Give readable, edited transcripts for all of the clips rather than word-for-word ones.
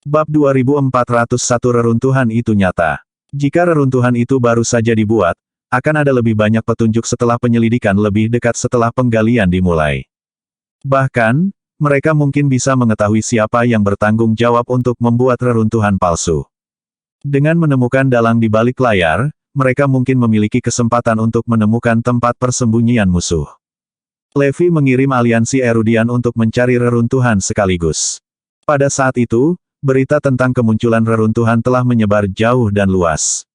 Bab 2401 Reruntuhan itu nyata. Jika reruntuhan itu baru saja dibuat, akan ada lebih banyak petunjuk setelah penyelidikan lebih dekat setelah penggalian dimulai. Bahkan, mereka mungkin bisa mengetahui siapa yang bertanggung jawab untuk membuat reruntuhan palsu. Dengan menemukan dalang di balik layar, mereka mungkin memiliki kesempatan untuk menemukan tempat persembunyian musuh. Levi mengirim aliansi Erudian untuk mencari reruntuhan sekaligus. Pada saat itu, berita tentang kemunculan reruntuhan telah menyebar jauh dan luas.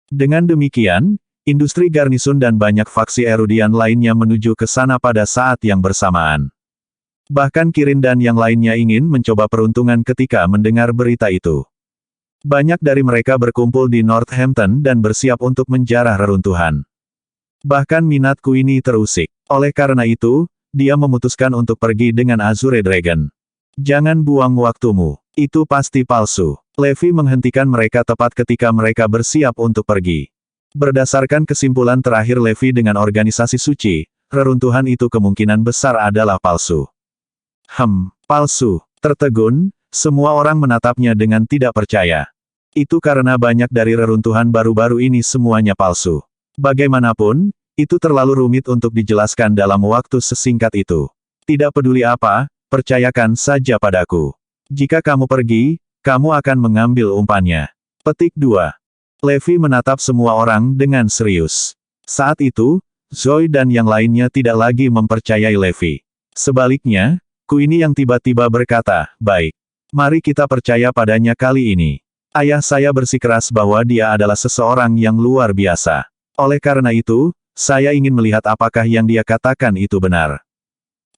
Dengan demikian, industri garnisun dan banyak faksi Erudian lainnya menuju ke sana pada saat yang bersamaan. Bahkan Kirin dan yang lainnya ingin mencoba peruntungan ketika mendengar berita itu. Banyak dari mereka berkumpul di Northampton dan bersiap untuk menjarah reruntuhan. Bahkan minat Queenie terusik. Oleh karena itu, dia memutuskan untuk pergi dengan Azure Dragon. Jangan buang waktumu. Itu pasti palsu. Levi menghentikan mereka tepat ketika mereka bersiap untuk pergi. Berdasarkan kesimpulan terakhir Levi dengan organisasi suci, reruntuhan itu kemungkinan besar adalah palsu. Palsu. Tertegun, semua orang menatapnya dengan tidak percaya. Itu karena banyak dari reruntuhan baru-baru ini semuanya palsu. Bagaimanapun, itu terlalu rumit untuk dijelaskan dalam waktu sesingkat itu. Tidak peduli apa, percayakan saja padaku. Jika kamu pergi, kamu akan mengambil umpannya. Petik 2. Levi menatap semua orang dengan serius. Saat itu, Zoe dan yang lainnya tidak lagi mempercayai Levi. Sebaliknya, Queenie yang tiba-tiba berkata, "Baik. Mari kita percaya padanya kali ini. Ayah saya bersikeras bahwa dia adalah seseorang yang luar biasa. Oleh karena itu, saya ingin melihat apakah yang dia katakan itu benar."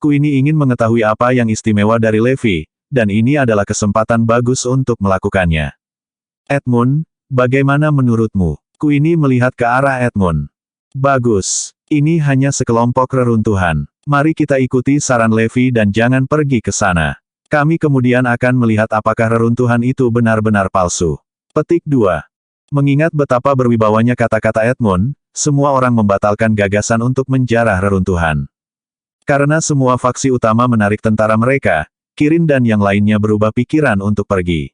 Queenie ingin mengetahui apa yang istimewa dari Levi, dan ini adalah kesempatan bagus untuk melakukannya. Edmund, bagaimana menurutmu? Queenie melihat ke arah Edmund. Bagus. Ini hanya sekelompok reruntuhan. Mari kita ikuti saran Levi dan jangan pergi ke sana. Kami kemudian akan melihat apakah reruntuhan itu benar-benar palsu. Petik 2. Mengingat betapa berwibawanya kata-kata Edmund, semua orang membatalkan gagasan untuk menjarah reruntuhan. Karena semua faksi utama menarik tentara mereka, Kirin dan yang lainnya berubah pikiran untuk pergi.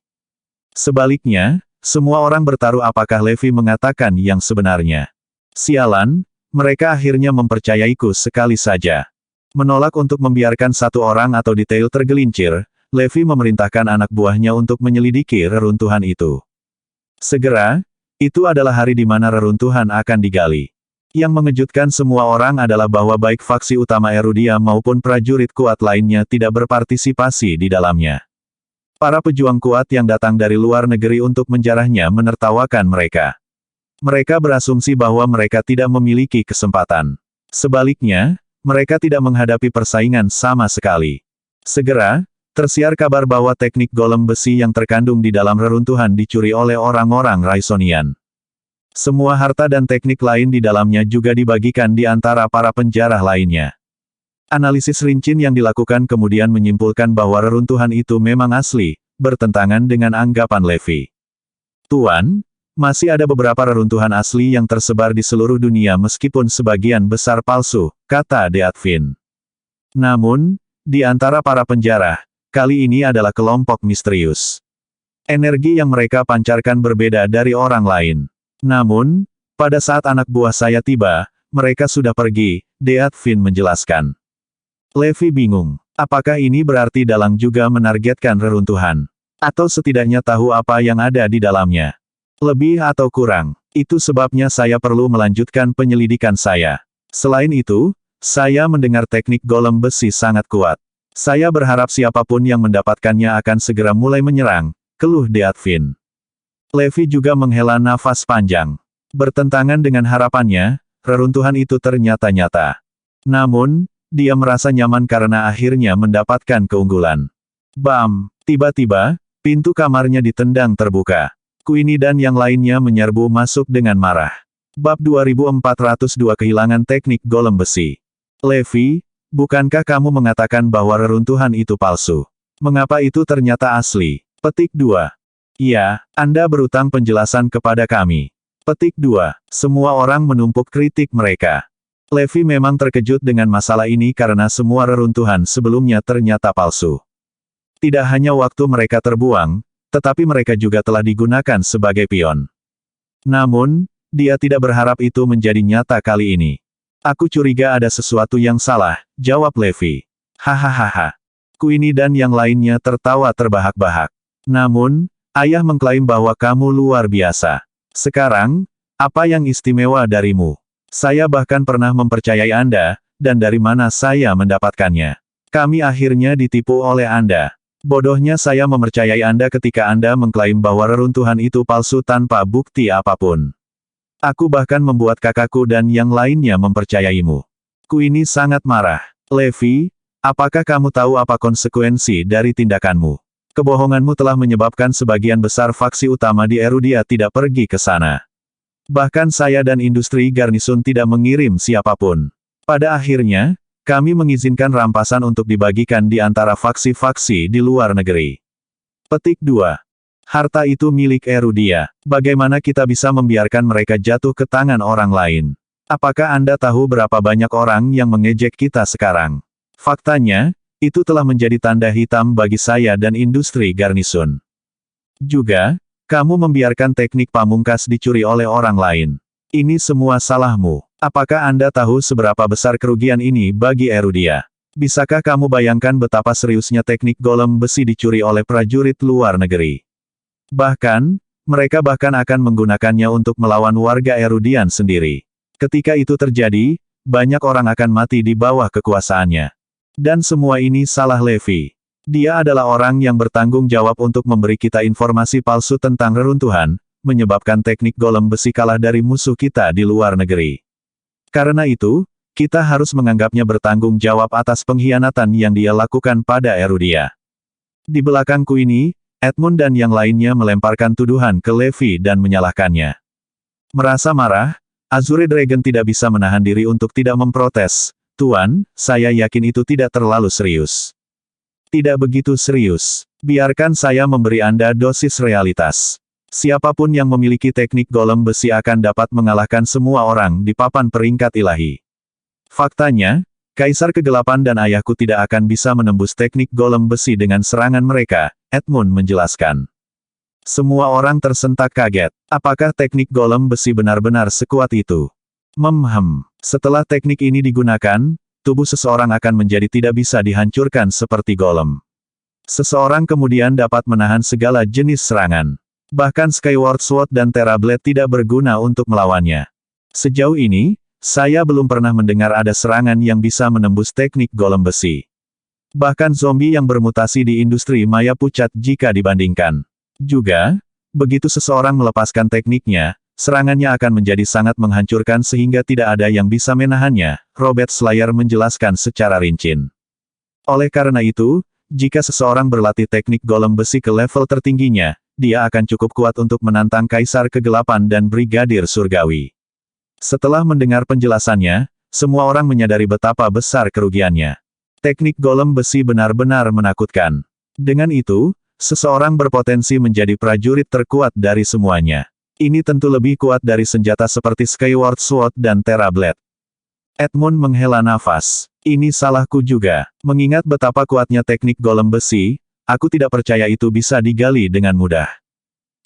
Sebaliknya, semua orang bertaruh apakah Levi mengatakan yang sebenarnya. Sialan, mereka akhirnya mempercayaiku sekali saja. Menolak untuk membiarkan satu orang atau detail tergelincir, Levi memerintahkan anak buahnya untuk menyelidiki reruntuhan itu. Segera, itu adalah hari di mana reruntuhan akan digali. Yang mengejutkan semua orang adalah bahwa baik faksi utama Erudia maupun prajurit kuat lainnya tidak berpartisipasi di dalamnya. Para pejuang kuat yang datang dari luar negeri untuk menjarahnya menertawakan mereka. Mereka berasumsi bahwa mereka tidak memiliki kesempatan. Sebaliknya, mereka tidak menghadapi persaingan sama sekali. Segera, tersiar kabar bahwa teknik golem besi yang terkandung di dalam reruntuhan dicuri oleh orang-orang Raisonian. Semua harta dan teknik lain di dalamnya juga dibagikan di antara para penjarah lainnya. Analisis rincin yang dilakukan kemudian menyimpulkan bahwa reruntuhan itu memang asli, bertentangan dengan anggapan Levi. Tuan, masih ada beberapa reruntuhan asli yang tersebar di seluruh dunia meskipun sebagian besar palsu, kata Deatvin. Namun, di antara para penjarah, kali ini adalah kelompok misterius. Energi yang mereka pancarkan berbeda dari orang lain. Namun, pada saat anak buah saya tiba, mereka sudah pergi, Deatvin menjelaskan. Levi bingung. Apakah ini berarti dalang juga menargetkan reruntuhan? Atau setidaknya tahu apa yang ada di dalamnya? Lebih atau kurang, itu sebabnya saya perlu melanjutkan penyelidikan saya. Selain itu, saya mendengar teknik golem besi sangat kuat. Saya berharap siapapun yang mendapatkannya akan segera mulai menyerang, keluh Deatvin. Levi juga menghela nafas panjang. Bertentangan dengan harapannya, reruntuhan itu ternyata nyata. Namun, dia merasa nyaman karena akhirnya mendapatkan keunggulan. Bam! Tiba-tiba, pintu kamarnya ditendang terbuka. Queenie dan yang lainnya menyerbu masuk dengan marah. Bab 2402 Kehilangan teknik golem besi. Levi, bukankah kamu mengatakan bahwa reruntuhan itu palsu? Mengapa itu ternyata asli? Petik 2. Iya, Anda berutang penjelasan kepada kami. Petik 2. Semua orang menumpuk kritik mereka. Levi memang terkejut dengan masalah ini karena semua reruntuhan sebelumnya ternyata palsu. Tidak hanya waktu mereka terbuang, tetapi mereka juga telah digunakan sebagai pion. Namun, dia tidak berharap itu menjadi nyata kali ini. Aku curiga ada sesuatu yang salah, jawab Levi. Hahaha. Queenie dan yang lainnya tertawa terbahak-bahak. Namun, ayah mengklaim bahwa kamu luar biasa. Sekarang, apa yang istimewa darimu? Saya bahkan pernah mempercayai Anda, dan dari mana saya mendapatkannya? Kami akhirnya ditipu oleh Anda. Bodohnya saya mempercayai Anda ketika Anda mengklaim bahwa reruntuhan itu palsu tanpa bukti apapun. Aku bahkan membuat kakakku dan yang lainnya mempercayaimu. Queenie sangat marah. Levi, apakah kamu tahu apa konsekuensi dari tindakanmu? Kebohonganmu telah menyebabkan sebagian besar faksi utama di Erudia tidak pergi ke sana. Bahkan saya dan industri Garnison tidak mengirim siapapun. Pada akhirnya, kami mengizinkan rampasan untuk dibagikan di antara faksi-faksi di luar negeri. Petik 2. Harta itu milik Erudia. Bagaimana kita bisa membiarkan mereka jatuh ke tangan orang lain? Apakah Anda tahu berapa banyak orang yang mengejek kita sekarang? Faktanya, itu telah menjadi tanda hitam bagi saya dan industri Garnison. Juga, kamu membiarkan teknik pamungkas dicuri oleh orang lain. Ini semua salahmu. Apakah Anda tahu seberapa besar kerugian ini bagi Erudia? Bisakah kamu bayangkan betapa seriusnya teknik golem besi dicuri oleh prajurit luar negeri? Bahkan, mereka bahkan akan menggunakannya untuk melawan warga Erudian sendiri. Ketika itu terjadi, banyak orang akan mati di bawah kekuasaannya. Dan semua ini salah Levi. Dia adalah orang yang bertanggung jawab untuk memberi kita informasi palsu tentang reruntuhan, menyebabkan teknik golem besi kalah dari musuh kita di luar negeri. Karena itu, kita harus menganggapnya bertanggung jawab atas pengkhianatan yang dia lakukan pada Erudia. Di belakangku ini, Edmund dan yang lainnya melemparkan tuduhan ke Levi dan menyalahkannya. Merasa marah, Azure Dragon tidak bisa menahan diri untuk tidak memprotes. Tuan, saya yakin itu tidak terlalu serius. Tidak begitu serius. Biarkan saya memberi Anda dosis realitas. Siapapun yang memiliki teknik golem besi akan dapat mengalahkan semua orang di papan peringkat ilahi. Faktanya, Kaisar Kegelapan dan ayahku tidak akan bisa menembus teknik golem besi dengan serangan mereka, Edmund menjelaskan. Semua orang tersentak kaget. Apakah teknik golem besi benar-benar sekuat itu? Setelah teknik ini digunakan, tubuh seseorang akan menjadi tidak bisa dihancurkan seperti golem. Seseorang kemudian dapat menahan segala jenis serangan. Bahkan Skyward Sword dan Terra Blade tidak berguna untuk melawannya. Sejauh ini, saya belum pernah mendengar ada serangan yang bisa menembus teknik golem besi. Bahkan zombie yang bermutasi di industri maya pucat jika dibandingkan. Juga, begitu seseorang melepaskan tekniknya, serangannya akan menjadi sangat menghancurkan sehingga tidak ada yang bisa menahannya, Robert Slayer menjelaskan secara rinci. Oleh karena itu, jika seseorang berlatih teknik golem besi ke level tertingginya, dia akan cukup kuat untuk menantang Kaisar Kegelapan dan Brigadir Surgawi. Setelah mendengar penjelasannya, semua orang menyadari betapa besar kerugiannya. Teknik golem besi benar-benar menakutkan. Dengan itu, seseorang berpotensi menjadi prajurit terkuat dari semuanya. Ini tentu lebih kuat dari senjata seperti Skyward Sword dan Terra Blade. Edmund menghela nafas. Ini salahku juga. Mengingat betapa kuatnya teknik golem besi, aku tidak percaya itu bisa digali dengan mudah.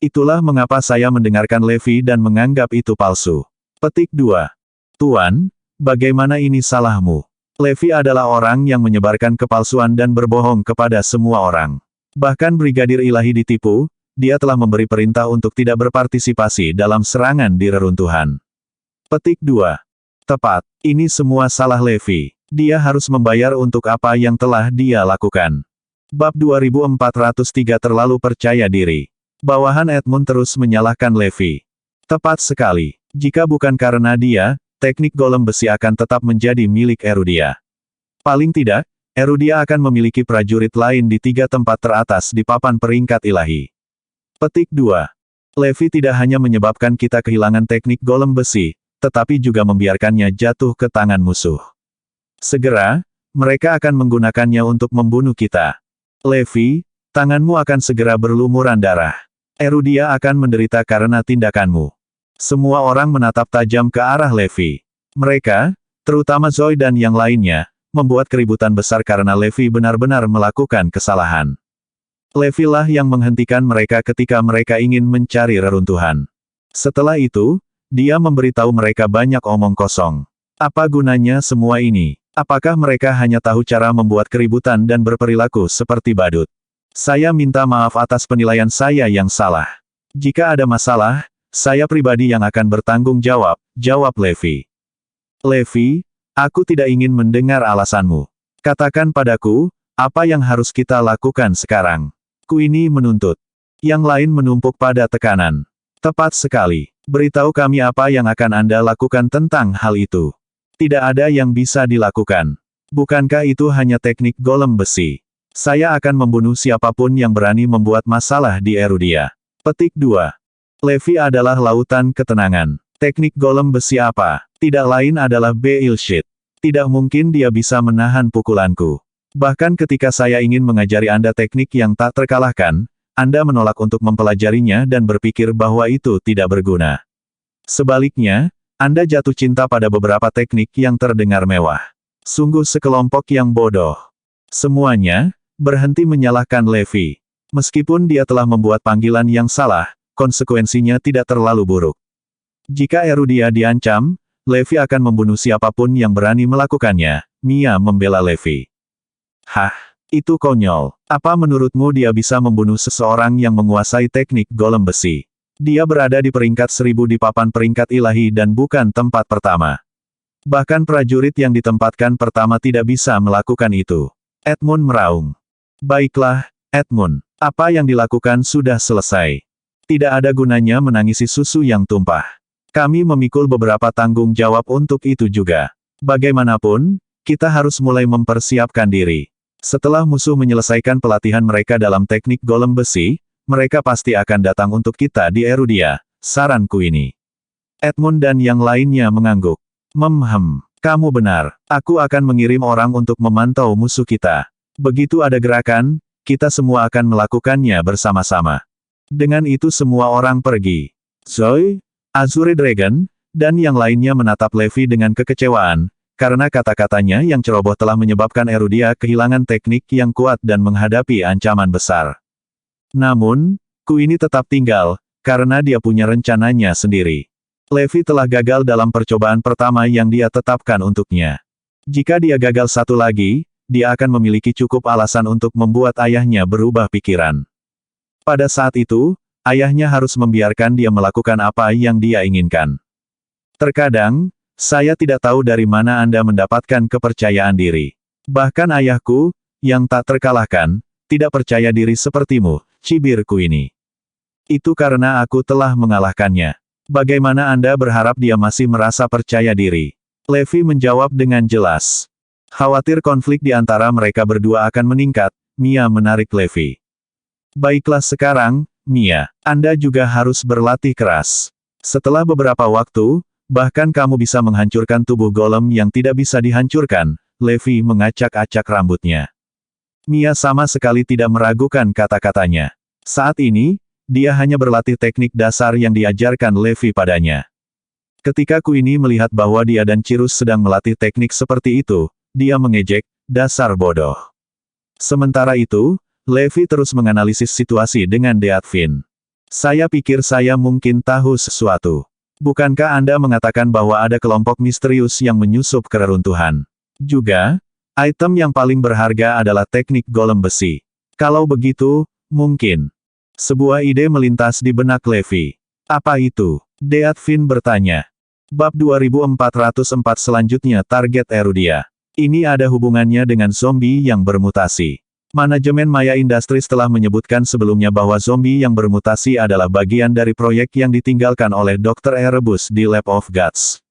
Itulah mengapa saya mendengarkan Levi dan menganggap itu palsu. Petik 2. Tuan, bagaimana ini salahmu? Levi adalah orang yang menyebarkan kepalsuan dan berbohong kepada semua orang. Bahkan Brigadir Ilahi ditipu, dia telah memberi perintah untuk tidak berpartisipasi dalam serangan di reruntuhan. Petik 2. Tepat, ini semua salah Levi. Dia harus membayar untuk apa yang telah dia lakukan. Bab 2403 terlalu percaya diri. Bawahan Edmund terus menyalahkan Levi. Tepat sekali. Jika bukan karena dia, teknik golem besi akan tetap menjadi milik Erudia. Paling tidak, Erudia akan memiliki prajurit lain di 3 tempat teratas di papan peringkat ilahi. Petik 2. Levi tidak hanya menyebabkan kita kehilangan teknik golem besi, tetapi juga membiarkannya jatuh ke tangan musuh. Segera, mereka akan menggunakannya untuk membunuh kita. Levi, tanganmu akan segera berlumuran darah. Erudia akan menderita karena tindakanmu. Semua orang menatap tajam ke arah Levi. Mereka, terutama Zoe dan yang lainnya, membuat keributan besar karena Levi benar-benar melakukan kesalahan. Levi lah yang menghentikan mereka ketika mereka ingin mencari reruntuhan. Setelah itu, dia memberitahu mereka banyak omong kosong. Apa gunanya semua ini? Apakah mereka hanya tahu cara membuat keributan dan berperilaku seperti badut? Saya minta maaf atas penilaian saya yang salah. Jika ada masalah, saya pribadi yang akan bertanggung jawab, jawab Levi. Levi, aku tidak ingin mendengar alasanmu. Katakan padaku, apa yang harus kita lakukan sekarang? Queenie menuntut. Yang lain menumpuk pada tekanan. Tepat sekali. Beritahu kami apa yang akan Anda lakukan tentang hal itu. Tidak ada yang bisa dilakukan. Bukankah itu hanya teknik golem besi? Saya akan membunuh siapapun yang berani membuat masalah di Erudia. Petik 2. Levi adalah lautan ketenangan. Teknik golem besi apa? Tidak lain adalah Beilshit. Tidak mungkin dia bisa menahan pukulanku. Bahkan ketika saya ingin mengajari Anda teknik yang tak terkalahkan, Anda menolak untuk mempelajarinya dan berpikir bahwa itu tidak berguna. Sebaliknya, Anda jatuh cinta pada beberapa teknik yang terdengar mewah. Sungguh sekelompok yang bodoh. Semuanya, berhenti menyalahkan Levi. Meskipun dia telah membuat panggilan yang salah, konsekuensinya tidak terlalu buruk. Jika Erudia diancam, Levi akan membunuh siapapun yang berani melakukannya. Mia membela Levi. Hah, itu konyol. Apa menurutmu dia bisa membunuh seseorang yang menguasai teknik golem besi? Dia berada di peringkat 1000 di papan peringkat ilahi dan bukan tempat pertama. Bahkan prajurit yang ditempatkan pertama tidak bisa melakukan itu. Edmund meraung. Baiklah, Edmund. Apa yang dilakukan sudah selesai. Tidak ada gunanya menangisi susu yang tumpah. Kami memikul beberapa tanggung jawab untuk itu juga. Bagaimanapun, kita harus mulai mempersiapkan diri. Setelah musuh menyelesaikan pelatihan mereka dalam teknik golem besi, mereka pasti akan datang untuk kita di Erudia, saranku ini. Edmund dan yang lainnya mengangguk. Kamu benar. Aku akan mengirim orang untuk memantau musuh kita. Begitu ada gerakan, kita semua akan melakukannya bersama-sama. Dengan itu semua orang pergi. Zoe, Azure Dragon, dan yang lainnya menatap Levi dengan kekecewaan, karena kata-katanya yang ceroboh telah menyebabkan Erudia kehilangan teknik yang kuat dan menghadapi ancaman besar. Namun, Queenie tetap tinggal, karena dia punya rencananya sendiri. Levi telah gagal dalam percobaan pertama yang dia tetapkan untuknya. Jika dia gagal satu lagi, dia akan memiliki cukup alasan untuk membuat ayahnya berubah pikiran. Pada saat itu, ayahnya harus membiarkan dia melakukan apa yang dia inginkan. Terkadang, saya tidak tahu dari mana Anda mendapatkan kepercayaan diri. Bahkan ayahku, yang tak terkalahkan, tidak percaya diri sepertimu, cibir Queenie. Itu karena aku telah mengalahkannya. Bagaimana Anda berharap dia masih merasa percaya diri? Levi menjawab dengan jelas. Khawatir konflik di antara mereka berdua akan meningkat, Mia menarik Levi. Baiklah sekarang, Mia, Anda juga harus berlatih keras. Setelah beberapa waktu, bahkan kamu bisa menghancurkan tubuh golem yang tidak bisa dihancurkan, Levi mengacak-acak rambutnya. Mia sama sekali tidak meragukan kata-katanya. Saat ini, dia hanya berlatih teknik dasar yang diajarkan Levi padanya. Ketika Queenie melihat bahwa dia dan Cirrus sedang melatih teknik seperti itu, dia mengejek, dasar bodoh. Sementara itu, Levi terus menganalisis situasi dengan Deathfin. Saya pikir saya mungkin tahu sesuatu. Bukankah Anda mengatakan bahwa ada kelompok misterius yang menyusup ke reruntuhan? Juga, item yang paling berharga adalah teknik golem besi. Kalau begitu, mungkin. Sebuah ide melintas di benak Levi. Apa itu? Deathfin bertanya. Bab 2404 selanjutnya target Erudia. Ini ada hubungannya dengan zombie yang bermutasi. Manajemen Maya Industries telah menyebutkan sebelumnya bahwa zombie yang bermutasi adalah bagian dari proyek yang ditinggalkan oleh Dr. Erebus di Lab of Gods.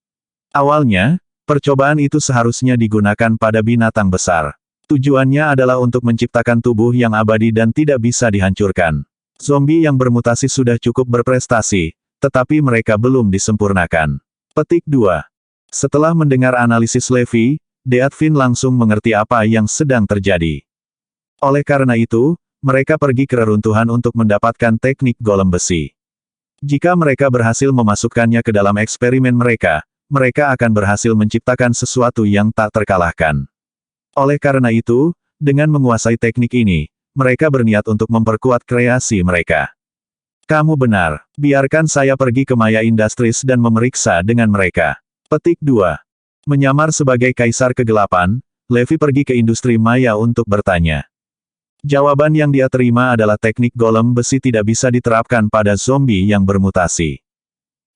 Awalnya, percobaan itu seharusnya digunakan pada binatang besar. Tujuannya adalah untuk menciptakan tubuh yang abadi dan tidak bisa dihancurkan. Zombie yang bermutasi sudah cukup berprestasi, tetapi mereka belum disempurnakan. Petik 2. Setelah mendengar analisis Levi, Deathfin langsung mengerti apa yang sedang terjadi. Oleh karena itu, mereka pergi ke reruntuhan untuk mendapatkan teknik golem besi. Jika mereka berhasil memasukkannya ke dalam eksperimen mereka, mereka akan berhasil menciptakan sesuatu yang tak terkalahkan. Oleh karena itu, dengan menguasai teknik ini, mereka berniat untuk memperkuat kreasi mereka. Kamu benar. Biarkan saya pergi ke Maya Industries dan memeriksa dengan mereka. Petik 2. Menyamar sebagai Kaisar Kegelapan, Levi pergi ke industri Maya untuk bertanya. Jawaban yang dia terima adalah teknik golem besi tidak bisa diterapkan pada zombie yang bermutasi.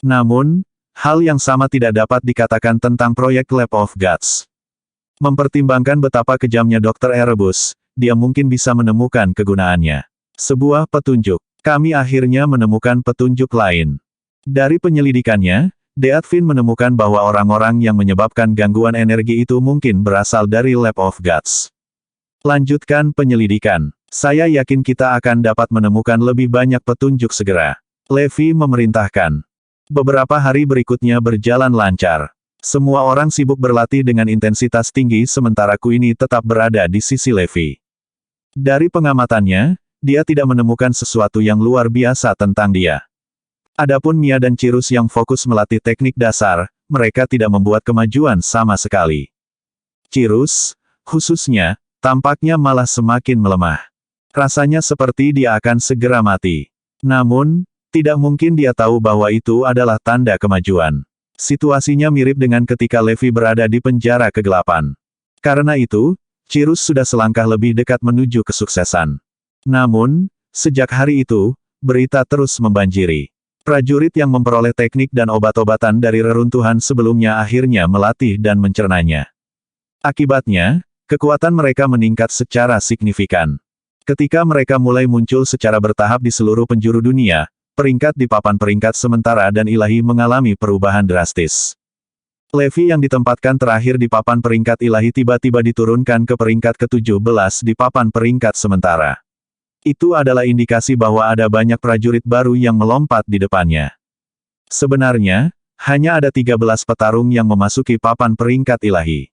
Namun, hal yang sama tidak dapat dikatakan tentang proyek Lab of Gods. Mempertimbangkan betapa kejamnya Dr. Erebus, dia mungkin bisa menemukan kegunaannya. Sebuah petunjuk. Kami akhirnya menemukan petunjuk lain. Dari penyelidikannya, Deatvin menemukan bahwa orang-orang yang menyebabkan gangguan energi itu mungkin berasal dari Lab of Gods. Lanjutkan penyelidikan. Saya yakin kita akan dapat menemukan lebih banyak petunjuk segera. Levi memerintahkan. Beberapa hari berikutnya berjalan lancar. Semua orang sibuk berlatih dengan intensitas tinggi sementara Queenie tetap berada di sisi Levi. Dari pengamatannya, dia tidak menemukan sesuatu yang luar biasa tentang dia. Adapun Mia dan Cirus yang fokus melatih teknik dasar, mereka tidak membuat kemajuan sama sekali. Cirus, khususnya, tampaknya malah semakin melemah. Rasanya seperti dia akan segera mati. Namun, tidak mungkin dia tahu bahwa itu adalah tanda kemajuan. Situasinya mirip dengan ketika Levi berada di penjara kegelapan. Karena itu, Cirus sudah selangkah lebih dekat menuju kesuksesan. Namun, sejak hari itu, berita terus membanjiri. Prajurit yang memperoleh teknik dan obat-obatan dari reruntuhan sebelumnya akhirnya melatih dan mencernanya. Akibatnya, kekuatan mereka meningkat secara signifikan. Ketika mereka mulai muncul secara bertahap di seluruh penjuru dunia, peringkat di papan peringkat sementara dan ilahi mengalami perubahan drastis. Levi yang ditempatkan terakhir di papan peringkat ilahi tiba-tiba diturunkan ke peringkat ke-17 di papan peringkat sementara. Itu adalah indikasi bahwa ada banyak prajurit baru yang melompat di depannya. Sebenarnya, hanya ada 13 petarung yang memasuki papan peringkat ilahi.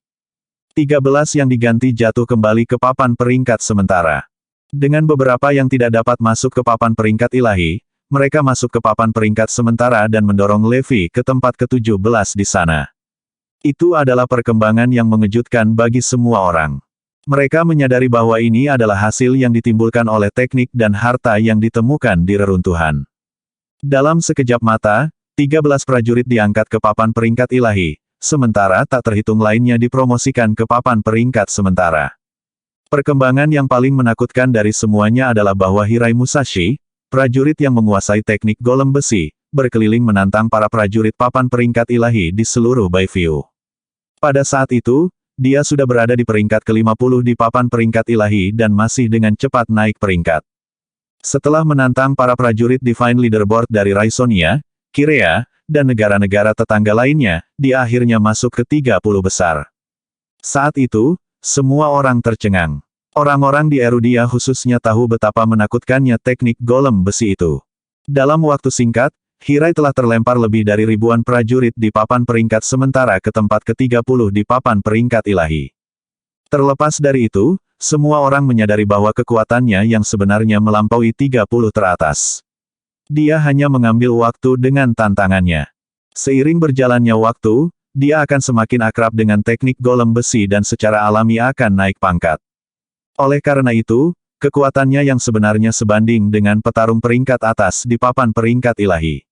13 yang diganti jatuh kembali ke papan peringkat sementara. Dengan beberapa yang tidak dapat masuk ke papan peringkat ilahi, mereka masuk ke papan peringkat sementara dan mendorong Levi ke tempat ke-17 di sana. Itu adalah perkembangan yang mengejutkan bagi semua orang. Mereka menyadari bahwa ini adalah hasil yang ditimbulkan oleh teknik dan harta yang ditemukan di reruntuhan. Dalam sekejap mata, 13 prajurit diangkat ke papan peringkat ilahi, sementara tak terhitung lainnya dipromosikan ke papan peringkat sementara. Perkembangan yang paling menakutkan dari semuanya adalah bahwa Hirai Musashi, prajurit yang menguasai teknik golem besi, berkeliling menantang para prajurit papan peringkat ilahi di seluruh Bayview. Pada saat itu, dia sudah berada di peringkat ke-50 di papan peringkat ilahi dan masih dengan cepat naik peringkat. Setelah menantang para prajurit Divine Leaderboard dari Raisonia, Kirea, dan negara-negara tetangga lainnya, dia akhirnya masuk ke 30 besar. Saat itu, semua orang tercengang. Orang-orang di Erudia khususnya tahu betapa menakutkannya teknik golem besi itu. Dalam waktu singkat, Hirai telah terlempar lebih dari ribuan prajurit di papan peringkat sementara ke tempat ke-30 di papan peringkat ilahi. Terlepas dari itu, semua orang menyadari bahwa kekuatannya yang sebenarnya melampaui 30 teratas. Dia hanya mengambil waktu dengan tantangannya. Seiring berjalannya waktu, dia akan semakin akrab dengan teknik golem besi dan secara alami akan naik pangkat. Oleh karena itu, kekuatannya yang sebenarnya sebanding dengan petarung peringkat atas di papan peringkat ilahi.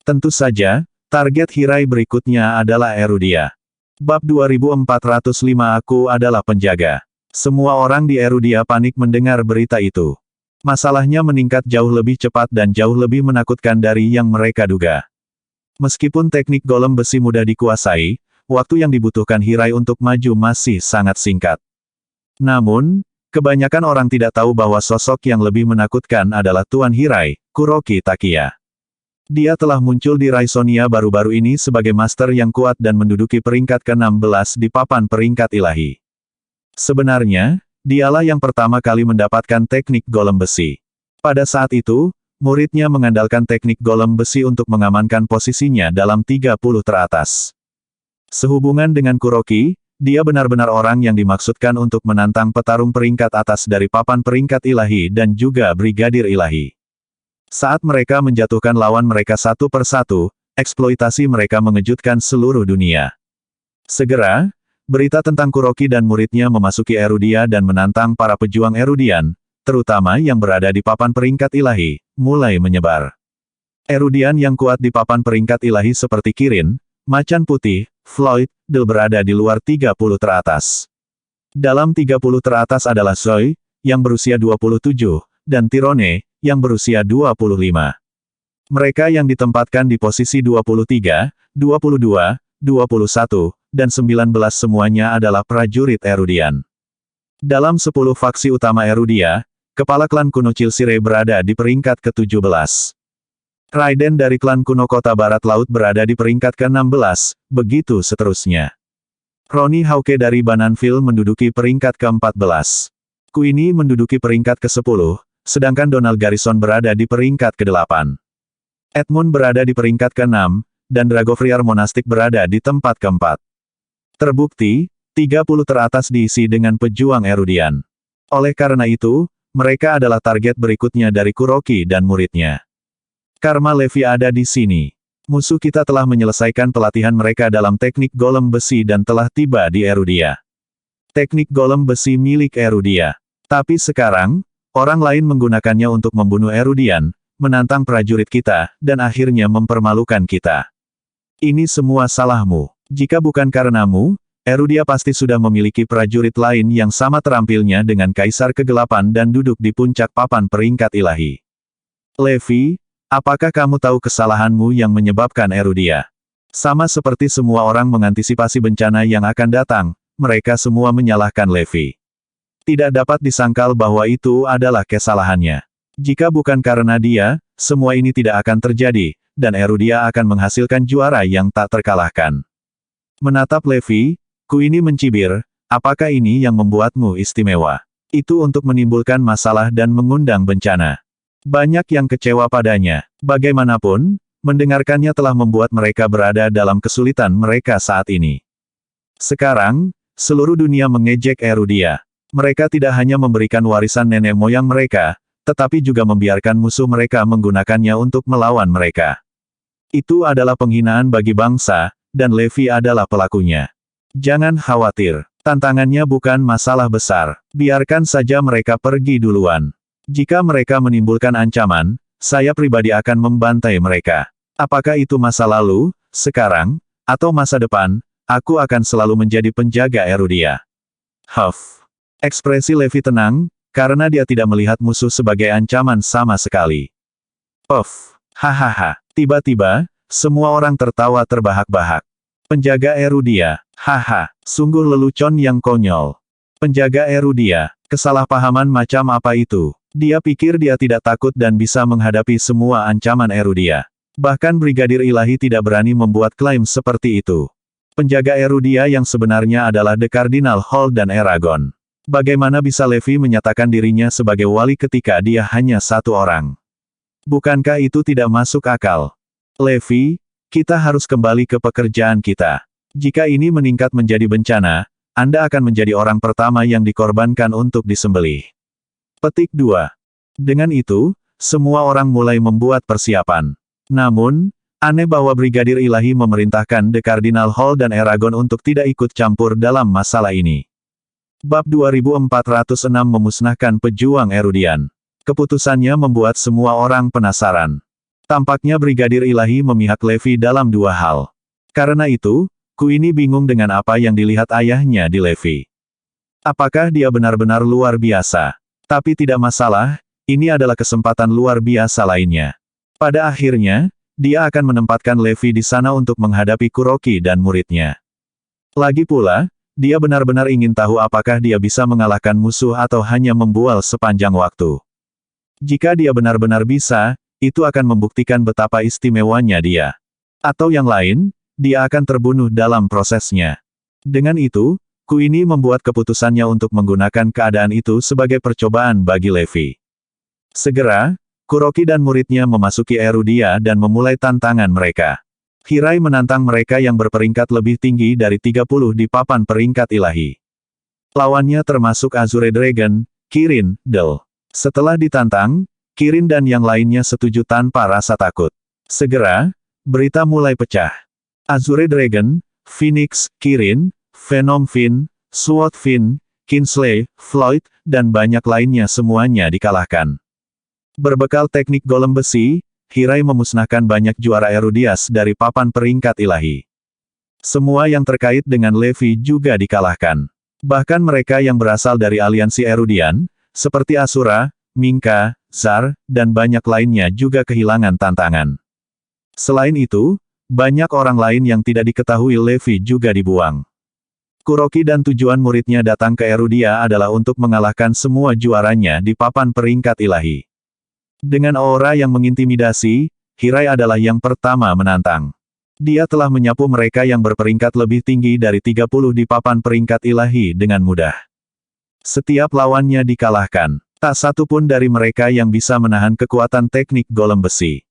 Tentu saja, target Hirai berikutnya adalah Erudia. Bab 2405 Aku adalah penjaga. Semua orang di Erudia panik mendengar berita itu. Masalahnya meningkat jauh lebih cepat dan jauh lebih menakutkan dari yang mereka duga. Meskipun teknik golem besi mudah dikuasai, waktu yang dibutuhkan Hirai untuk maju masih sangat singkat. Namun, kebanyakan orang tidak tahu bahwa sosok yang lebih menakutkan adalah Tuan Hirai, Kuroki Takiya. Dia telah muncul di Raisonia baru-baru ini sebagai master yang kuat dan menduduki peringkat ke-16 di papan peringkat ilahi. Sebenarnya, dialah yang pertama kali mendapatkan teknik golem besi. Pada saat itu, muridnya mengandalkan teknik golem besi untuk mengamankan posisinya dalam 30 teratas. Sehubungan dengan Kuroki, dia benar-benar orang yang dimaksudkan untuk menantang petarung peringkat atas dari papan peringkat ilahi dan juga brigadir ilahi. Saat mereka menjatuhkan lawan mereka satu persatu, eksploitasi mereka mengejutkan seluruh dunia. Segera, berita tentang Kuroki dan muridnya memasuki Erudia dan menantang para pejuang Erudian, terutama yang berada di papan peringkat ilahi, mulai menyebar. Erudian yang kuat di papan peringkat ilahi seperti Kirin, Macan Putih, Floyd, Del berada di luar 30 teratas. Dalam 30 teratas adalah Zoe, yang berusia 27, dan Tyrone, yang berusia 25. Mereka yang ditempatkan di posisi 23, 22, 21, dan 19 semuanya adalah prajurit Erudian. Dalam 10 faksi utama Erudia, kepala klan kuno Cilsire berada di peringkat ke-17. Raiden dari klan kuno Kota Barat Laut berada di peringkat ke-16, begitu seterusnya. Ronnie Hauke dari Bananville menduduki peringkat ke-14. Queenie menduduki peringkat ke-10, sedangkan Donald Garrison berada di peringkat ke-8. Edmund berada di peringkat ke-6, dan Dragofriar Monastik berada di tempat ke-4. Terbukti, 30 teratas diisi dengan pejuang Erudian. Oleh karena itu, mereka adalah target berikutnya dari Kuroki dan muridnya. Karma Levi ada di sini. Musuh kita telah menyelesaikan pelatihan mereka dalam teknik golem besi dan telah tiba di Erudia. Teknik golem besi milik Erudia. Tapi sekarang, orang lain menggunakannya untuk membunuh Erudian, menantang prajurit kita, dan akhirnya mempermalukan kita. Ini semua salahmu. Jika bukan karenamu, Erudia pasti sudah memiliki prajurit lain yang sama terampilnya dengan Kaisar Kegelapan dan duduk di puncak papan peringkat ilahi. Levi, apakah kamu tahu kesalahanmu yang menyebabkan Erudia? Sama seperti semua orang mengantisipasi bencana yang akan datang, mereka semua menyalahkan Levi. Tidak dapat disangkal bahwa itu adalah kesalahannya. Jika bukan karena dia, semua ini tidak akan terjadi, dan Erudia akan menghasilkan juara yang tak terkalahkan. Menatap Levi, Queenie mencibir, apakah ini yang membuatmu istimewa? Itu untuk menimbulkan masalah dan mengundang bencana. Banyak yang kecewa padanya. Bagaimanapun, mendengarkannya telah membuat mereka berada dalam kesulitan mereka saat ini. Sekarang, seluruh dunia mengejek Erudia. Mereka tidak hanya memberikan warisan nenek moyang mereka, tetapi juga membiarkan musuh mereka menggunakannya untuk melawan mereka. Itu adalah penghinaan bagi bangsa, dan Levi adalah pelakunya. Jangan khawatir, tantangannya bukan masalah besar. Biarkan saja mereka pergi duluan. Jika mereka menimbulkan ancaman, saya pribadi akan membantai mereka. Apakah itu masa lalu, sekarang, atau masa depan, aku akan selalu menjadi penjaga Erudia. Huff. Ekspresi Levi tenang, karena dia tidak melihat musuh sebagai ancaman sama sekali. Puff. Hahaha. Tiba-tiba, semua orang tertawa terbahak-bahak. Penjaga Erudia. Haha. Sungguh lelucon yang konyol. Penjaga Erudia. Kesalahpahaman macam apa itu? Dia pikir dia tidak takut dan bisa menghadapi semua ancaman Erudia. Bahkan Brigadir Ilahi tidak berani membuat klaim seperti itu. Penjaga Erudia yang sebenarnya adalah The Cardinal Hall dan Eragon. Bagaimana bisa Levi menyatakan dirinya sebagai wali ketika dia hanya satu orang? Bukankah itu tidak masuk akal? Levi, kita harus kembali ke pekerjaan kita. Jika ini meningkat menjadi bencana, Anda akan menjadi orang pertama yang dikorbankan untuk disembelih. Petik 2. Dengan itu, semua orang mulai membuat persiapan. Namun, aneh bahwa Brigadir Ilahi memerintahkan The Cardinal Hall dan Eragon untuk tidak ikut campur dalam masalah ini. Bab 2406 memusnahkan pejuang Erudian. Keputusannya membuat semua orang penasaran. Tampaknya Brigadir Ilahi memihak Levi dalam dua hal. Karena itu, Queenie bingung dengan apa yang dilihat ayahnya di Levi. Apakah dia benar-benar luar biasa? Tapi tidak masalah, ini adalah kesempatan luar biasa lainnya. Pada akhirnya, dia akan menempatkan Levi di sana untuk menghadapi Kuroki dan muridnya. Lagi pula, dia benar-benar ingin tahu apakah dia bisa mengalahkan musuh atau hanya membual sepanjang waktu. Jika dia benar-benar bisa, itu akan membuktikan betapa istimewanya dia. Atau yang lain, dia akan terbunuh dalam prosesnya. Dengan itu, Queenie membuat keputusannya untuk menggunakan keadaan itu sebagai percobaan bagi Levi. Segera, Kuroki dan muridnya memasuki Erudia dan memulai tantangan mereka. Hirai menantang mereka yang berperingkat lebih tinggi dari 30 di papan peringkat ilahi. Lawannya termasuk Azure Dragon, Kirin, Del. Setelah ditantang, Kirin dan yang lainnya setuju tanpa rasa takut. Segera, berita mulai pecah. Azure Dragon, Phoenix, Kirin, Venom Fin, Sword Fin, Kingsley, Floyd, dan banyak lainnya semuanya dikalahkan. Berbekal teknik golem besi, Hirai memusnahkan banyak juara Erudias dari papan peringkat ilahi. Semua yang terkait dengan Levi juga dikalahkan. Bahkan mereka yang berasal dari aliansi Erudian, seperti Asura, Minka, Zar, dan banyak lainnya juga kehilangan tantangan. Selain itu, banyak orang lain yang tidak diketahui Levi juga dibuang. Kuroki dan tujuan muridnya datang ke Erudia adalah untuk mengalahkan semua juaranya di papan peringkat ilahi. Dengan aura yang mengintimidasi, Hirai adalah yang pertama menantang. Dia telah menyapu mereka yang berperingkat lebih tinggi dari 30 di papan peringkat ilahi dengan mudah. Setiap lawannya dikalahkan, tak satu pun dari mereka yang bisa menahan kekuatan teknik golem besi.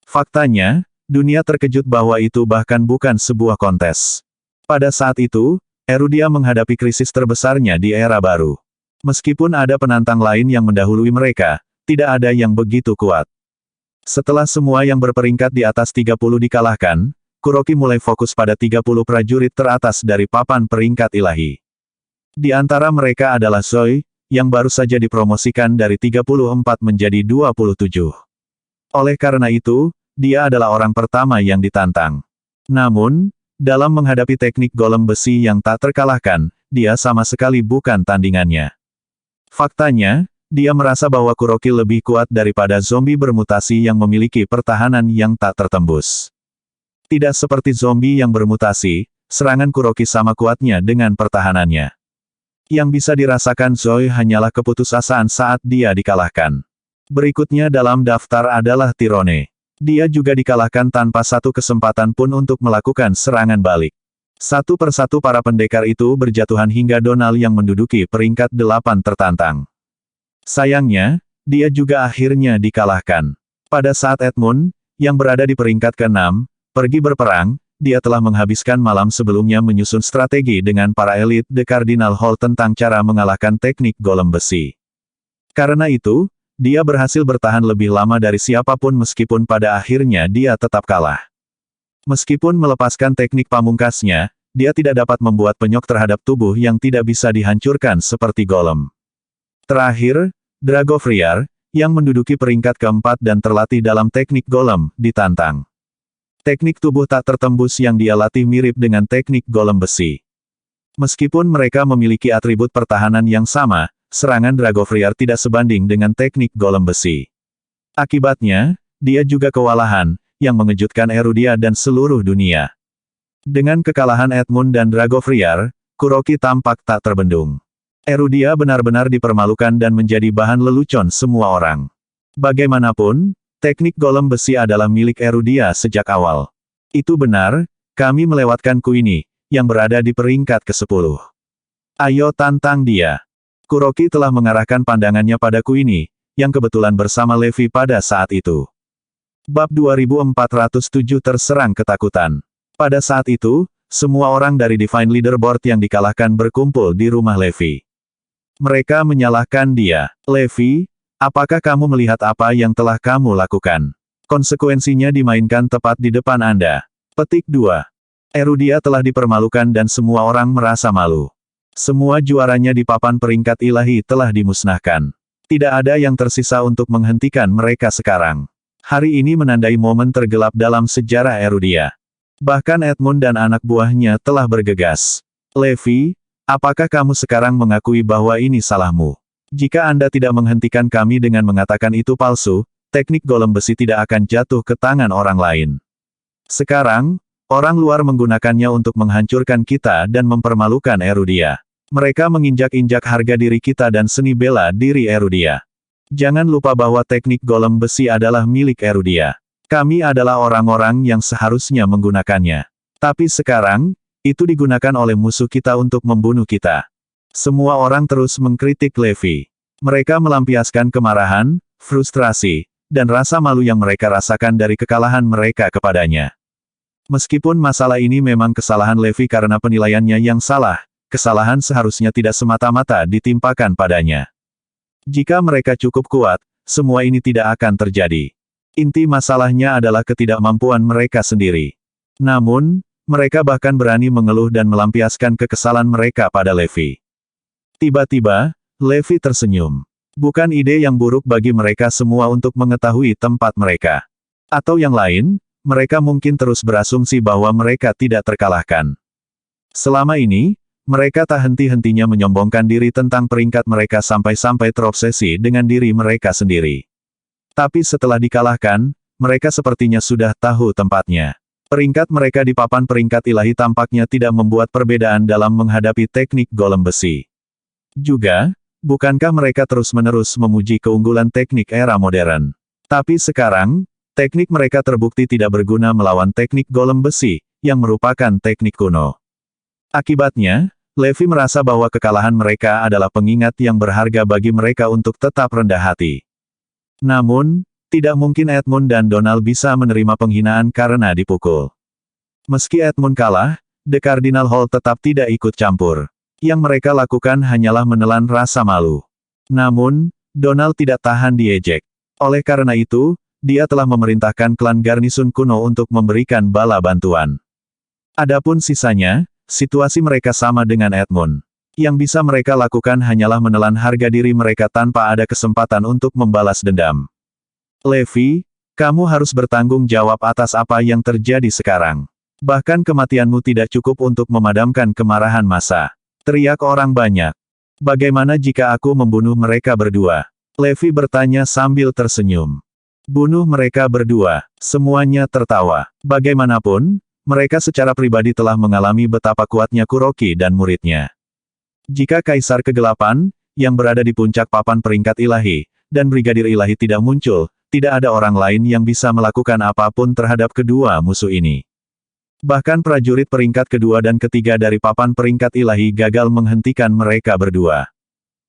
Faktanya, dunia terkejut bahwa itu bahkan bukan sebuah kontes. Pada saat itu, Erudia menghadapi krisis terbesarnya di era baru. Meskipun ada penantang lain yang mendahului mereka, tidak ada yang begitu kuat. Setelah semua yang berperingkat di atas 30 dikalahkan, Kuroki mulai fokus pada 30 prajurit teratas dari papan peringkat ilahi. Di antara mereka adalah Zoe, yang baru saja dipromosikan dari 34 menjadi 27. Oleh karena itu, dia adalah orang pertama yang ditantang. Namun, dalam menghadapi teknik golem besi yang tak terkalahkan, dia sama sekali bukan tandingannya. Faktanya, dia merasa bahwa Kuroki lebih kuat daripada zombie bermutasi yang memiliki pertahanan yang tak tertembus. Tidak seperti zombie yang bermutasi, serangan Kuroki sama kuatnya dengan pertahanannya. Yang bisa dirasakan Zoe hanyalah keputusasaan saat dia dikalahkan. Berikutnya dalam daftar adalah Tyrone. Dia juga dikalahkan tanpa satu kesempatan pun untuk melakukan serangan balik. Satu persatu para pendekar itu berjatuhan hingga Donald yang menduduki peringkat 8 tertantang. Sayangnya, dia juga akhirnya dikalahkan. Pada saat Edmund, yang berada di peringkat ke-6, pergi berperang, dia telah menghabiskan malam sebelumnya menyusun strategi dengan para elit The Cardinal Hall tentang cara mengalahkan teknik golem besi. Karena itu, dia berhasil bertahan lebih lama dari siapapun meskipun pada akhirnya dia tetap kalah. Meskipun melepaskan teknik pamungkasnya, dia tidak dapat membuat penyok terhadap tubuh yang tidak bisa dihancurkan seperti golem. Terakhir, Dragofriar, yang menduduki peringkat keempat dan terlatih dalam teknik golem, ditantang. Teknik tubuh tak tertembus yang dia latih mirip dengan teknik golem besi. Meskipun mereka memiliki atribut pertahanan yang sama, serangan Dragofriar tidak sebanding dengan teknik golem besi. Akibatnya, dia juga kewalahan, yang mengejutkan Erudia dan seluruh dunia. Dengan kekalahan Edmund dan Dragofriar, Kuroki tampak tak terbendung. Erudia benar-benar dipermalukan dan menjadi bahan lelucon semua orang. Bagaimanapun, teknik golem besi adalah milik Erudia sejak awal. Itu benar, kami melewatkan Queenie, yang berada di peringkat ke-10. Ayo tantang dia. Kuroki telah mengarahkan pandangannya pada Queenie, yang kebetulan bersama Levi pada saat itu. Bab 2407 terserang ketakutan. Pada saat itu, semua orang dari Divine Leaderboard yang dikalahkan berkumpul di rumah Levi. Mereka menyalahkan dia. Levi, apakah kamu melihat apa yang telah kamu lakukan? Konsekuensinya dimainkan tepat di depan Anda. Petik 2. Erudia telah dipermalukan dan semua orang merasa malu. Semua juaranya di papan peringkat ilahi telah dimusnahkan. Tidak ada yang tersisa untuk menghentikan mereka sekarang. Hari ini menandai momen tergelap dalam sejarah Erudia. Bahkan Edmund dan anak buahnya telah bergegas. Levi, apakah kamu sekarang mengakui bahwa ini salahmu? Jika Anda tidak menghentikan kami dengan mengatakan itu palsu, teknik golem besi tidak akan jatuh ke tangan orang lain. Sekarang, orang luar menggunakannya untuk menghancurkan kita dan mempermalukan Erudia. Mereka menginjak-injak harga diri kita dan seni bela diri Erudia. Jangan lupa bahwa teknik golem besi adalah milik Erudia. Kami adalah orang-orang yang seharusnya menggunakannya. Tapi sekarang, itu digunakan oleh musuh kita untuk membunuh kita. Semua orang terus mengkritik Levi. Mereka melampiaskan kemarahan, frustrasi, dan rasa malu yang mereka rasakan dari kekalahan mereka kepadanya. Meskipun masalah ini memang kesalahan Levi karena penilaiannya yang salah, kesalahan seharusnya tidak semata-mata ditimpakan padanya. Jika mereka cukup kuat, semua ini tidak akan terjadi. Inti masalahnya adalah ketidakmampuan mereka sendiri. Namun, mereka bahkan berani mengeluh dan melampiaskan kekesalan mereka pada Levi. Tiba-tiba, Levi tersenyum. Bukan ide yang buruk bagi mereka semua untuk mengetahui tempat mereka. Atau yang lain, mereka mungkin terus berasumsi bahwa mereka tidak terkalahkan. Selama ini, mereka tak henti-hentinya menyombongkan diri tentang peringkat mereka sampai-sampai terobsesi dengan diri mereka sendiri. Tapi setelah dikalahkan, mereka sepertinya sudah tahu tempatnya. Peringkat mereka di papan peringkat ilahi tampaknya tidak membuat perbedaan dalam menghadapi teknik golem besi. Juga, bukankah mereka terus-menerus memuji keunggulan teknik era modern? Tapi sekarang, teknik mereka terbukti tidak berguna melawan teknik golem besi, yang merupakan teknik kuno. Akibatnya, Levi merasa bahwa kekalahan mereka adalah pengingat yang berharga bagi mereka untuk tetap rendah hati. Namun, tidak mungkin Edmund dan Donald bisa menerima penghinaan karena dipukul. Meski Edmund kalah, The Cardinal Hall tetap tidak ikut campur. Yang mereka lakukan hanyalah menelan rasa malu. Namun, Donald tidak tahan diejek. Oleh karena itu, dia telah memerintahkan klan Garnisun kuno untuk memberikan bala bantuan. Adapun sisanya, situasi mereka sama dengan Edmund. Yang bisa mereka lakukan hanyalah menelan harga diri mereka tanpa ada kesempatan untuk membalas dendam. Levi, kamu harus bertanggung jawab atas apa yang terjadi sekarang. Bahkan kematianmu tidak cukup untuk memadamkan kemarahan massa. Teriak orang banyak. Bagaimana jika aku membunuh mereka berdua? Levi bertanya sambil tersenyum. Bunuh mereka berdua. Semuanya tertawa. Bagaimanapun, mereka secara pribadi telah mengalami betapa kuatnya Kuroki dan muridnya. Jika Kaisar Kegelapan, yang berada di puncak papan peringkat ilahi, dan Brigadir Ilahi tidak muncul, tidak ada orang lain yang bisa melakukan apapun terhadap kedua musuh ini. Bahkan prajurit peringkat kedua dan ketiga dari papan peringkat ilahi gagal menghentikan mereka berdua.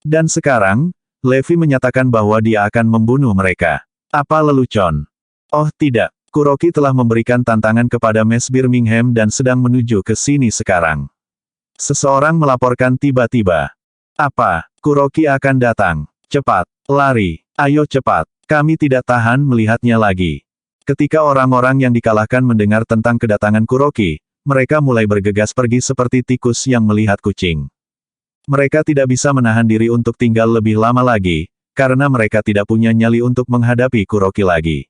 Dan sekarang, Levi menyatakan bahwa dia akan membunuh mereka. Apa lelucon? Oh tidak, Kuroki telah memberikan tantangan kepada Mes Birmingham dan sedang menuju ke sini sekarang. Seseorang melaporkan tiba-tiba. Apa? Kuroki akan datang. Cepat, lari, ayo cepat. Kami tidak tahan melihatnya lagi. Ketika orang-orang yang dikalahkan mendengar tentang kedatangan Kuroki, mereka mulai bergegas pergi seperti tikus yang melihat kucing. Mereka tidak bisa menahan diri untuk tinggal lebih lama lagi, karena mereka tidak punya nyali untuk menghadapi Kuroki lagi.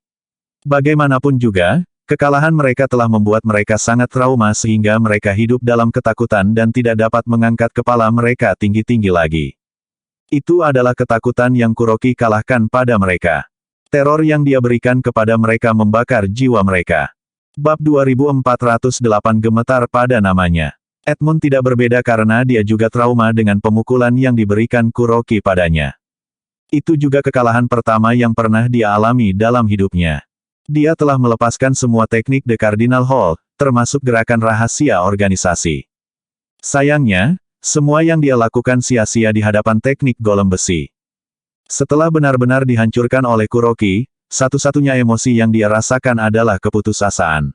Bagaimanapun juga, kekalahan mereka telah membuat mereka sangat trauma sehingga mereka hidup dalam ketakutan dan tidak dapat mengangkat kepala mereka tinggi-tinggi lagi. Itu adalah ketakutan yang Kuroki kalahkan pada mereka. Teror yang dia berikan kepada mereka membakar jiwa mereka. Bab 2408 gemetar pada namanya. Edmund tidak berbeda karena dia juga trauma dengan pemukulan yang diberikan Kuroki padanya. Itu juga kekalahan pertama yang pernah dia alami dalam hidupnya. Dia telah melepaskan semua teknik The Cardinal Hall, termasuk gerakan rahasia organisasi. Sayangnya, semua yang dia lakukan sia-sia di hadapan teknik golem besi. Setelah benar-benar dihancurkan oleh Kuroki, satu-satunya emosi yang dia rasakan adalah keputusasaan.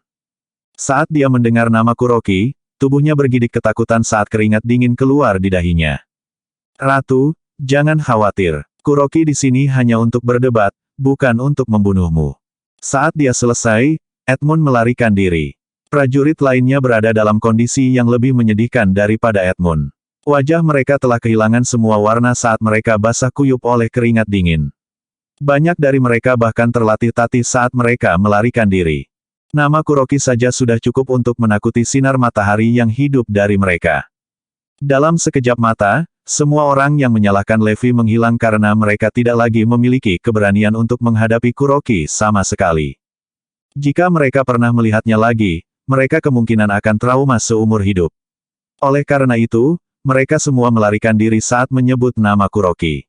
Saat dia mendengar nama Kuroki, tubuhnya bergidik ketakutan saat keringat dingin keluar di dahinya. Ratu, jangan khawatir. Kuroki di sini hanya untuk berdebat, bukan untuk membunuhmu. Saat dia selesai, Edmund melarikan diri. Prajurit lainnya berada dalam kondisi yang lebih menyedihkan daripada Edmund. Wajah mereka telah kehilangan semua warna saat mereka basah kuyup oleh keringat dingin. Banyak dari mereka bahkan terlatih-tatih saat mereka melarikan diri. Nama Kuroki saja sudah cukup untuk menakuti sinar matahari yang hidup dari mereka. Dalam sekejap mata, semua orang yang menyalahkan Levi menghilang karena mereka tidak lagi memiliki keberanian untuk menghadapi Kuroki sama sekali. Jika mereka pernah melihatnya lagi, mereka kemungkinan akan trauma seumur hidup. Oleh karena itu, mereka semua melarikan diri saat menyebut nama Kuroki.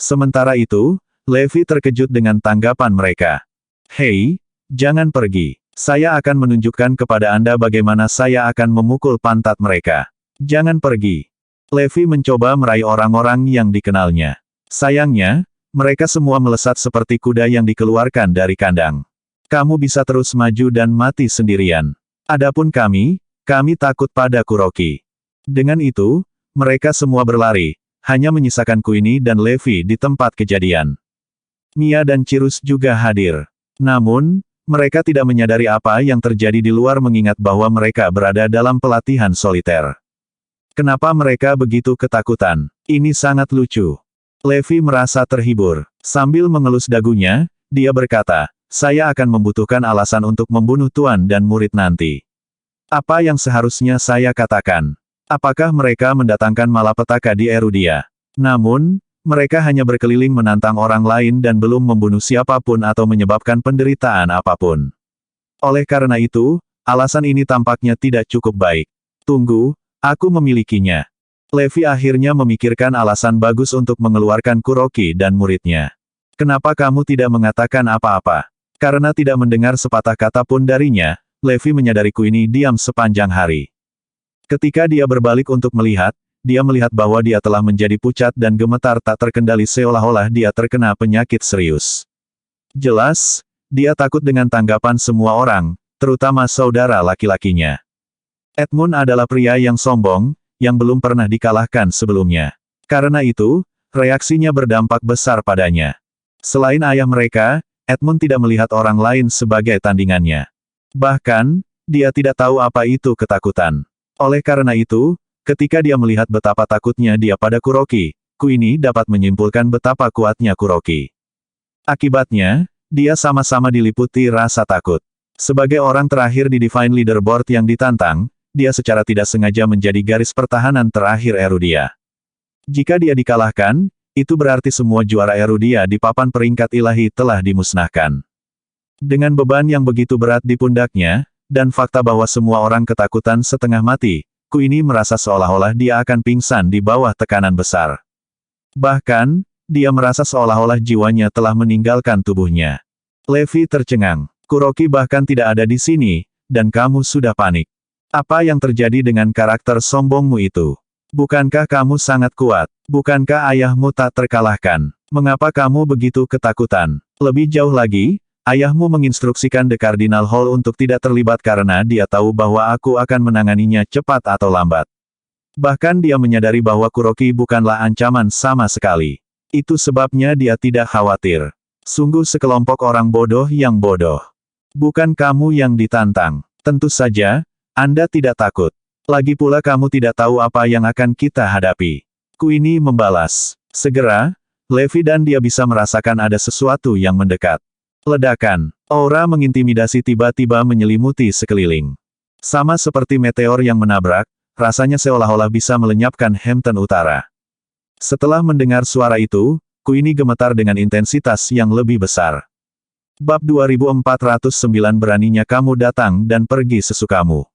Sementara itu, Levi terkejut dengan tanggapan mereka. Hei, jangan pergi. Saya akan menunjukkan kepada Anda bagaimana saya akan memukul pantat mereka. Jangan pergi. Levi mencoba meraih orang-orang yang dikenalnya. Sayangnya, mereka semua melesat seperti kuda yang dikeluarkan dari kandang. Kamu bisa terus maju dan mati sendirian. Adapun kami takut pada Kuroki. Dengan itu, mereka semua berlari, hanya menyisakan Queenie dan Levi di tempat kejadian. Mia dan Cirus juga hadir. Namun, mereka tidak menyadari apa yang terjadi di luar mengingat bahwa mereka berada dalam pelatihan soliter. Kenapa mereka begitu ketakutan? Ini sangat lucu. Levi merasa terhibur. Sambil mengelus dagunya, dia berkata, saya akan membutuhkan alasan untuk membunuh tuan dan murid nanti. Apa yang seharusnya saya katakan? Apakah mereka mendatangkan malapetaka di Erudia? Namun, mereka hanya berkeliling menantang orang lain dan belum membunuh siapapun atau menyebabkan penderitaan apapun. Oleh karena itu, alasan ini tampaknya tidak cukup baik. Tunggu, aku memilikinya. Levi akhirnya memikirkan alasan bagus untuk mengeluarkan Kuroki dan muridnya. Kenapa kamu tidak mengatakan apa-apa? Karena tidak mendengar sepatah kata pun darinya, Levi menyadari Queenie diam sepanjang hari. Ketika dia berbalik untuk melihat, dia melihat bahwa dia telah menjadi pucat dan gemetar tak terkendali seolah-olah dia terkena penyakit serius. Jelas, dia takut dengan tanggapan semua orang, terutama saudara laki-lakinya. Edmund adalah pria yang sombong, yang belum pernah dikalahkan sebelumnya. Karena itu, reaksinya berdampak besar padanya. Selain ayah mereka, Edmund tidak melihat orang lain sebagai tandingannya. Bahkan, dia tidak tahu apa itu ketakutan. Oleh karena itu, ketika dia melihat betapa takutnya dia pada Kuroki, Queenie dapat menyimpulkan betapa kuatnya Kuroki. Akibatnya, dia sama-sama diliputi rasa takut. Sebagai orang terakhir di Divine Leaderboard yang ditantang, dia secara tidak sengaja menjadi garis pertahanan terakhir Erudia. Jika dia dikalahkan, itu berarti semua juara Erudia di papan peringkat ilahi telah dimusnahkan. Dengan beban yang begitu berat di pundaknya, dan fakta bahwa semua orang ketakutan setengah mati, Queenie merasa seolah-olah dia akan pingsan di bawah tekanan besar. Bahkan, dia merasa seolah-olah jiwanya telah meninggalkan tubuhnya. Levi tercengang. Kuroki bahkan tidak ada di sini, dan kamu sudah panik. Apa yang terjadi dengan karakter sombongmu itu? Bukankah kamu sangat kuat? Bukankah ayahmu tak terkalahkan? Mengapa kamu begitu ketakutan? Lebih jauh lagi, ayahmu menginstruksikan The Cardinal Hall untuk tidak terlibat karena dia tahu bahwa aku akan menanganinya cepat atau lambat. Bahkan dia menyadari bahwa Kuroki bukanlah ancaman sama sekali. Itu sebabnya dia tidak khawatir. Sungguh sekelompok orang bodoh yang bodoh. Bukan kamu yang ditantang. Tentu saja, Anda tidak takut. Lagi pula kamu tidak tahu apa yang akan kita hadapi. Queenie membalas. Segera, Levi dan dia bisa merasakan ada sesuatu yang mendekat. Ledakan. Aura mengintimidasi tiba-tiba menyelimuti sekeliling. Sama seperti meteor yang menabrak, rasanya seolah-olah bisa melenyapkan Hampton Utara. Setelah mendengar suara itu, Queenie gemetar dengan intensitas yang lebih besar. Bab 2409 beraninya kamu datang dan pergi sesukamu.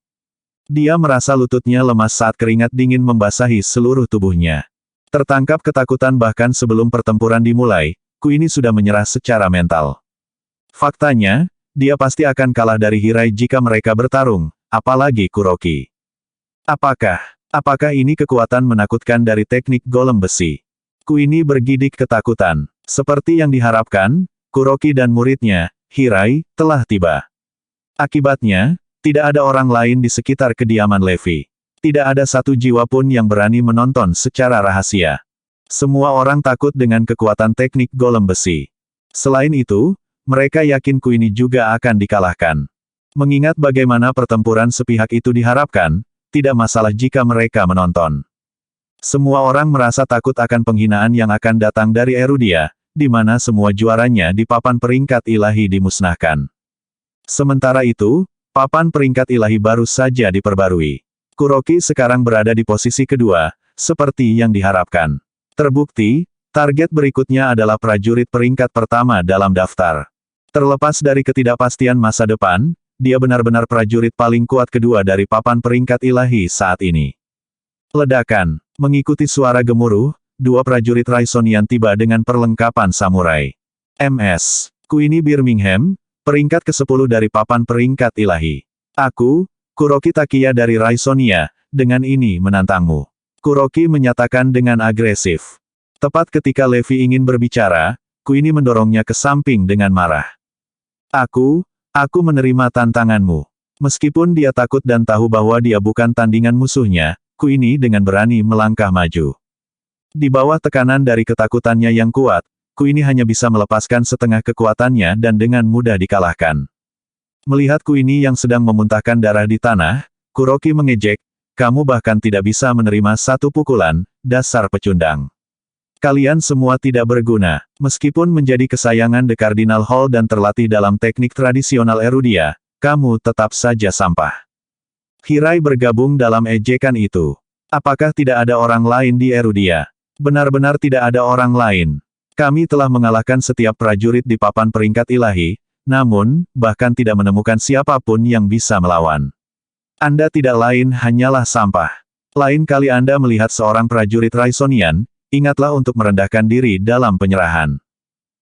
Dia merasa lututnya lemas saat keringat dingin membasahi seluruh tubuhnya. Tertangkap ketakutan bahkan sebelum pertempuran dimulai, Queenie sudah menyerah secara mental. Faktanya, dia pasti akan kalah dari Hirai jika mereka bertarung, apalagi Kuroki. Apakah ini kekuatan menakutkan dari teknik golem besi? Queenie bergidik ketakutan. Seperti yang diharapkan, Kuroki dan muridnya, Hirai, telah tiba. Akibatnya, tidak ada orang lain di sekitar kediaman Levi. Tidak ada satu jiwa pun yang berani menonton secara rahasia. Semua orang takut dengan kekuatan teknik golem besi. Selain itu, mereka yakin Queenie juga akan dikalahkan. Mengingat bagaimana pertempuran sepihak itu diharapkan, tidak masalah jika mereka menonton. Semua orang merasa takut akan penghinaan yang akan datang dari Erudia, di mana semua juaranya di papan peringkat ilahi dimusnahkan. Sementara itu, papan peringkat ilahi baru saja diperbarui. Kuroki sekarang berada di posisi kedua, seperti yang diharapkan. Terbukti, target berikutnya adalah prajurit peringkat pertama dalam daftar. Terlepas dari ketidakpastian masa depan, dia benar-benar prajurit paling kuat kedua dari papan peringkat ilahi saat ini. Ledakan. Mengikuti suara gemuruh, dua prajurit Raisonian tiba dengan perlengkapan samurai. MS. Queenie Birmingham, peringkat ke-10 dari papan peringkat ilahi. Aku, Kuroki Takiya dari Raisonia, dengan ini menantangmu. Kuroki menyatakan dengan agresif. Tepat ketika Levi ingin berbicara, Queenie mendorongnya ke samping dengan marah. Aku menerima tantanganmu. Meskipun dia takut dan tahu bahwa dia bukan tandingan musuhnya, Queenie dengan berani melangkah maju. Di bawah tekanan dari ketakutannya yang kuat, Queenie hanya bisa melepaskan setengah kekuatannya dan dengan mudah dikalahkan. Melihat Queenie yang sedang memuntahkan darah di tanah, Kuroki mengejek, kamu bahkan tidak bisa menerima satu pukulan, dasar pecundang. Kalian semua tidak berguna. Meskipun menjadi kesayangan The Cardinal Hall dan terlatih dalam teknik tradisional Erudia, kamu tetap saja sampah. Hirai bergabung dalam ejekan itu. Apakah tidak ada orang lain di Erudia? Benar-benar tidak ada orang lain. Kami telah mengalahkan setiap prajurit di papan peringkat ilahi, namun, bahkan tidak menemukan siapapun yang bisa melawan. Anda tidak lain hanyalah sampah. Lain kali Anda melihat seorang prajurit Raisonian, ingatlah untuk merendahkan diri dalam penyerahan.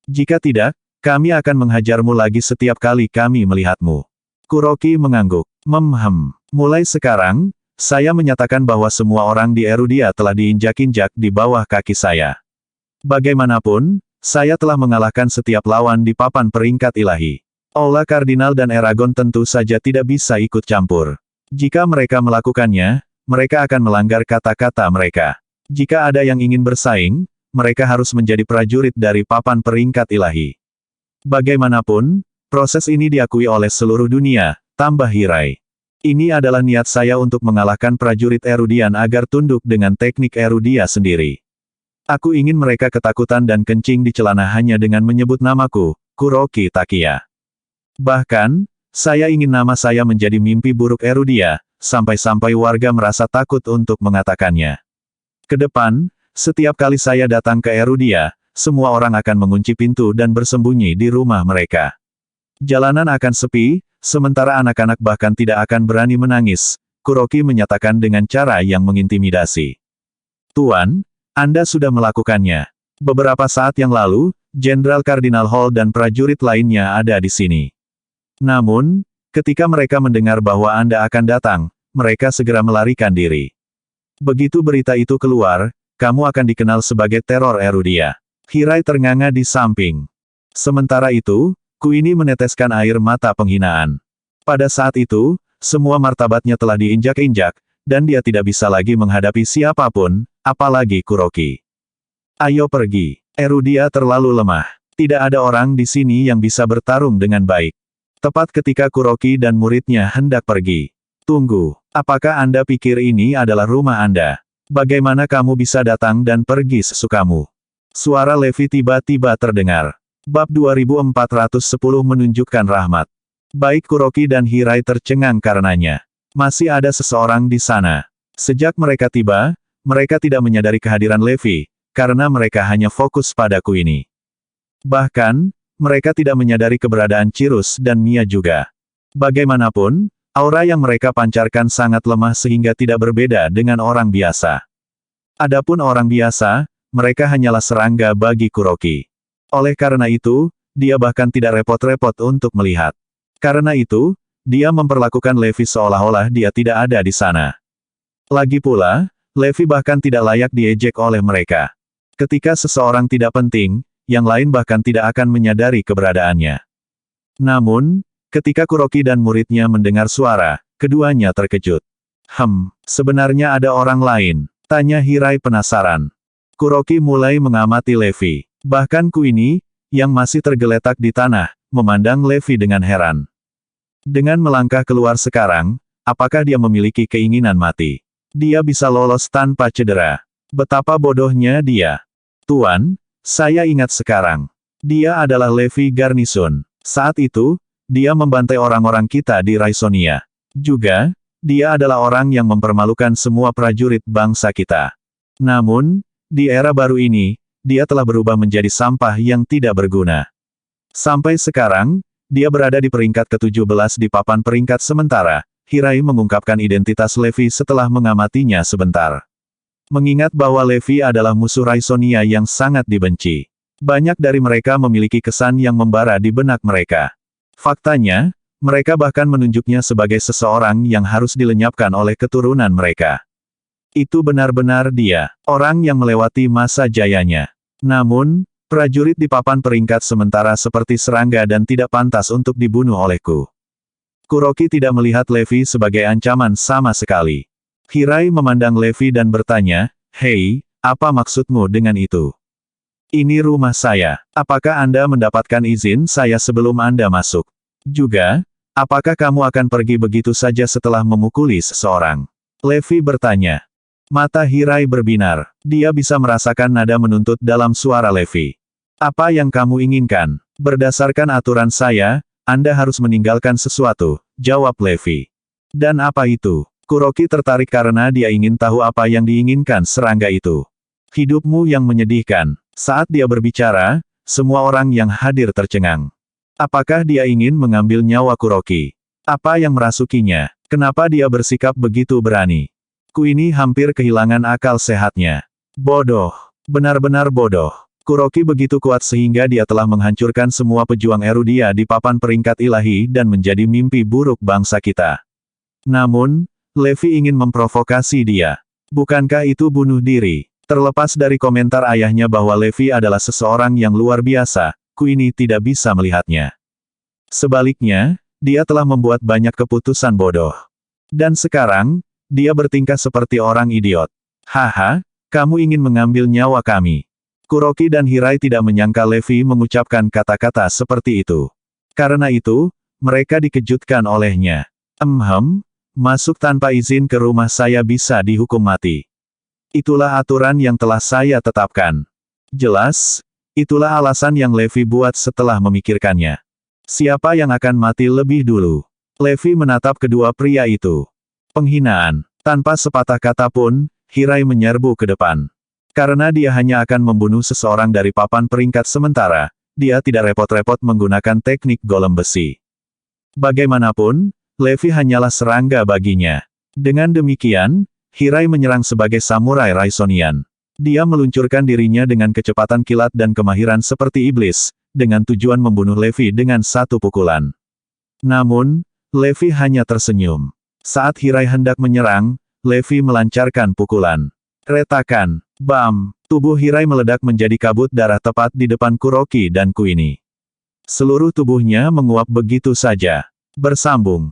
Jika tidak, kami akan menghajarmu lagi setiap kali kami melihatmu. Kuroki mengangguk. Mulai sekarang, saya menyatakan bahwa semua orang di Erudia telah diinjak-injak di bawah kaki saya. Bagaimanapun, saya telah mengalahkan setiap lawan di papan peringkat ilahi. Aula Kardinal dan Eragon tentu saja tidak bisa ikut campur. Jika mereka melakukannya, mereka akan melanggar kata-kata mereka. Jika ada yang ingin bersaing, mereka harus menjadi prajurit dari papan peringkat ilahi. Bagaimanapun, proses ini diakui oleh seluruh dunia, tambah Hirai. Ini adalah niat saya untuk mengalahkan prajurit Erudian agar tunduk dengan teknik Erudia sendiri. Aku ingin mereka ketakutan dan kencing di celana hanya dengan menyebut namaku, Kuroki Takia. Bahkan, saya ingin nama saya menjadi mimpi buruk Erudia, sampai-sampai warga merasa takut untuk mengatakannya. Kedepan, setiap kali saya datang ke Erudia, semua orang akan mengunci pintu dan bersembunyi di rumah mereka. Jalanan akan sepi, sementara anak-anak bahkan tidak akan berani menangis, Kuroki menyatakan dengan cara yang mengintimidasi. Tuan, Anda sudah melakukannya. Beberapa saat yang lalu, Jenderal Cardinal Hall dan prajurit lainnya ada di sini. Namun, ketika mereka mendengar bahwa Anda akan datang, mereka segera melarikan diri. Begitu berita itu keluar, kamu akan dikenal sebagai teror Erudia. Hirai ternganga di samping. Sementara itu, Kuini meneteskan air mata penghinaan. Pada saat itu, semua martabatnya telah diinjak-injak, dan dia tidak bisa lagi menghadapi siapapun, apalagi Kuroki. Ayo pergi. Erudia terlalu lemah. Tidak ada orang di sini yang bisa bertarung dengan baik. Tepat ketika Kuroki dan muridnya hendak pergi. Tunggu, apakah Anda pikir ini adalah rumah Anda? Bagaimana kamu bisa datang dan pergi sesukamu? Suara Levi tiba-tiba terdengar. Bab 2410 menunjukkan rahmat. Baik Kuroki dan Hirai tercengang karenanya. Masih ada seseorang di sana. Sejak mereka tiba, mereka tidak menyadari kehadiran Levi, karena mereka hanya fokus pada Kuini. Bahkan, mereka tidak menyadari keberadaan Cirus dan Mia juga. Bagaimanapun, aura yang mereka pancarkan sangat lemah sehingga tidak berbeda dengan orang biasa. Adapun orang biasa, mereka hanyalah serangga bagi Kuroki. Oleh karena itu, dia bahkan tidak repot-repot untuk melihat. Karena itu, dia memperlakukan Levi seolah-olah dia tidak ada di sana. Lagi pula, Levi bahkan tidak layak diejek oleh mereka. Ketika seseorang tidak penting, yang lain bahkan tidak akan menyadari keberadaannya. Namun, ketika Kuroki dan muridnya mendengar suara, keduanya terkejut. Sebenarnya ada orang lain, tanya Hirai penasaran. Kuroki mulai mengamati Levi. Bahkan Kuini, yang masih tergeletak di tanah, memandang Levi dengan heran. Dengan melangkah keluar sekarang, apakah dia memiliki keinginan mati? Dia bisa lolos tanpa cedera. Betapa bodohnya dia. Tuan, saya ingat sekarang. Dia adalah Levi Garnison. Saat itu, dia membantai orang-orang kita di Raisonia. Juga, dia adalah orang yang mempermalukan semua prajurit bangsa kita. Namun, di era baru ini, dia telah berubah menjadi sampah yang tidak berguna. Sampai sekarang, dia berada di peringkat ke-17 di papan peringkat sementara. Hirai mengungkapkan identitas Levi setelah mengamatinya sebentar. Mengingat bahwa Levi adalah musuh Raisonia yang sangat dibenci. Banyak dari mereka memiliki kesan yang membara di benak mereka. Faktanya, mereka bahkan menunjuknya sebagai seseorang yang harus dilenyapkan oleh keturunan mereka. Itu benar-benar dia, orang yang melewati masa jayanya. Namun, prajurit di papan peringkat sementara seperti serangga dan tidak pantas untuk dibunuh olehku. Kuroki tidak melihat Levi sebagai ancaman sama sekali. Hirai memandang Levi dan bertanya, "Hei, apa maksudmu dengan itu? Ini rumah saya. Apakah Anda mendapatkan izin saya sebelum Anda masuk? Juga, apakah kamu akan pergi begitu saja setelah memukuli seseorang?" Levi bertanya. Mata Hirai berbinar. Dia bisa merasakan nada menuntut dalam suara Levi. Apa yang kamu inginkan? Berdasarkan aturan saya, Anda harus meninggalkan sesuatu, jawab Levi. Dan apa itu? Kuroki tertarik karena dia ingin tahu apa yang diinginkan serangga itu. Hidupmu yang menyedihkan. Saat dia berbicara, semua orang yang hadir tercengang. Apakah dia ingin mengambil nyawa Kuroki? Apa yang merasukinya? Kenapa dia bersikap begitu berani? Queenie hampir kehilangan akal sehatnya. Bodoh. Benar-benar bodoh. Kuroki begitu kuat sehingga dia telah menghancurkan semua pejuang Erudia di papan peringkat ilahi dan menjadi mimpi buruk bangsa kita. Namun, Levi ingin memprovokasi dia. Bukankah itu bunuh diri? Terlepas dari komentar ayahnya bahwa Levi adalah seseorang yang luar biasa, Queenie tidak bisa melihatnya. Sebaliknya, dia telah membuat banyak keputusan bodoh. Dan sekarang, dia bertingkah seperti orang idiot. Haha, kamu ingin mengambil nyawa kami. Kuroki dan Hirai tidak menyangka Levi mengucapkan kata-kata seperti itu. Karena itu, mereka dikejutkan olehnya. Masuk tanpa izin ke rumah saya bisa dihukum mati. Itulah aturan yang telah saya tetapkan. Jelas, itulah alasan yang Levi buat setelah memikirkannya. Siapa yang akan mati lebih dulu? Levi menatap kedua pria itu. Penghinaan. Tanpa sepatah kata pun, Hirai menyerbu ke depan. Karena dia hanya akan membunuh seseorang dari papan peringkat sementara, dia tidak repot-repot menggunakan teknik golem besi. Bagaimanapun, Levi hanyalah serangga baginya. Dengan demikian, Hirai menyerang sebagai samurai Raisonian. Dia meluncurkan dirinya dengan kecepatan kilat dan kemahiran seperti iblis, dengan tujuan membunuh Levi dengan satu pukulan. Namun, Levi hanya tersenyum. Saat Hirai hendak menyerang, Levi melancarkan pukulan. Retakan. Bam! Tubuh Hirai meledak menjadi kabut darah tepat di depan Kuroki dan Queenie. Seluruh tubuhnya menguap begitu saja. Bersambung.